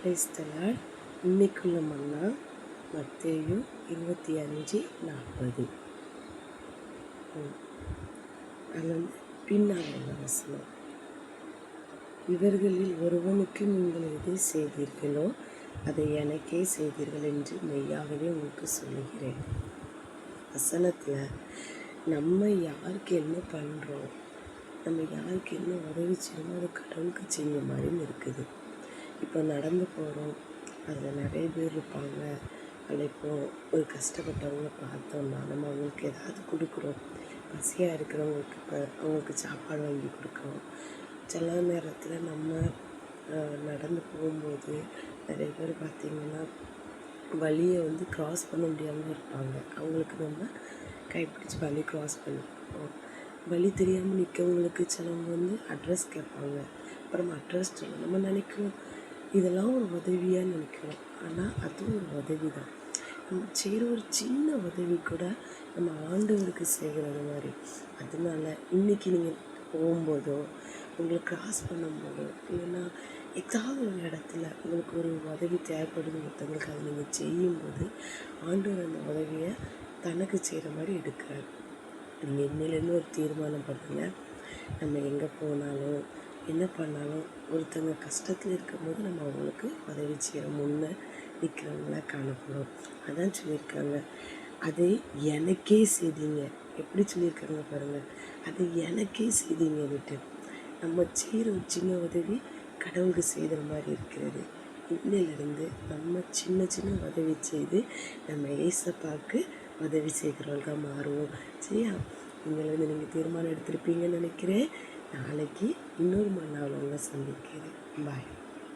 Praise the Lord. இன்னைக்குள்ள மன்னா மத்தேயு 25:40. அதில் பின்னால் உள்ள வசனம், இவர்களில் ஒருவனுக்கு நீங்கள் எதை செய்தீர்களோ அதை எனக்கே செய்தீர்கள் என்று மெய்யாகவே உங்களுக்கு சொல்லுகிறேன். வசனத்தில் நம்ம யாருக்கு என்ன பண்ணுறோம், நம்ம யாருக்கு என்ன உதவி செய்யணுமோ அது கடவுளுக்கு செஞ்ச மாதிரின்னு இருக்குது. இப்போ நடந்து போகிறோம், அதில் நிறைய பேர் இருப்பாங்க. அதில் இப்போது ஒரு கஷ்டப்பட்டவங்கள பார்த்தோம்னா நம்ம அவங்களுக்கு ஏதாவது கொடுக்குறோம். பசியாக இருக்கிறவங்களுக்கு இப்போ அவங்களுக்கு சாப்பாடு வாங்கி கொடுக்குறோம். சில நேரத்தில் நம்ம நடந்து போகும்போது நிறைய பேர் பார்த்திங்கன்னா வழியை க்ராஸ் பண்ண முடியாமல் இருப்பாங்க. அவங்களுக்கு நம்ம கைப்பிடிச்சி வழி க்ராஸ் பண்ணிப்போம். வழி தெரியாமல் நிற்கவங்களுக்கு சிலவங்க அட்ரஸ் கேட்பாங்க. அப்புறம் அட்ரஸ் சொல்லணும். நம்ம நினைக்கிறோம் இதெல்லாம் ஒரு உதவியாக நினைக்கிறோம், ஆனால் அதுவும் ஒரு உதவி தான். நம்ம செய்கிற ஒரு சின்ன உதவி கூட நம்ம ஆண்டவருக்கு செய்கிறது மாதிரி. அதனால இன்றைக்கி நீங்கள் போகும்போதோ உங்களை க்ராஸ் பண்ணும்போதோ இல்லைன்னா ஏதாவது ஒரு இடத்துல உங்களுக்கு ஒரு உதவி தேவைப்படுது, ஒருத்தவங்களுக்கு அதை நீங்கள் செய்யும்போது ஆண்டவர் அந்த உதவியை தனக்கு செய்கிற மாதிரி எடுக்கிறார். நீங்கள் இன்னிலேருந்து ஒரு தீர்மானம் பண்ணுங்கள். நம்ம எங்கே போனாலும் என்ன பண்ணாலும் ஒருத்தங்க கஷ்டத்தில் இருக்கும்போது நம்ம அவங்களுக்கு உதவி செய்கிற முன்னே நிற்கிறவங்களா காணப்படும். அதான் சொல்லியிருக்காங்க, அதை எனக்கே செய்தீங்க. எப்படி சொல்லியிருக்காங்க பாருங்கள், அதை எனக்கே செய்தீங்க விட்டு. நம்ம செய்கிற ஒரு சின்ன உதவி கடவுளுக்கு செய்கிற மாதிரி இருக்கிறது. இன்னிலிருந்து நம்ம சின்ன சின்ன உதவி செய்து நம்ம ஏசப்பாவுக்கு உதவி செய்கிறவர்களாக மாறுவோம். சரியா? நீங்கள் தீர்மானம் எடுத்திருப்பீங்கன்னு நினைக்கிறேன். நாளைக்கு இன்னொரு மன்னாவில் சந்திக்கிறேன். பாய்.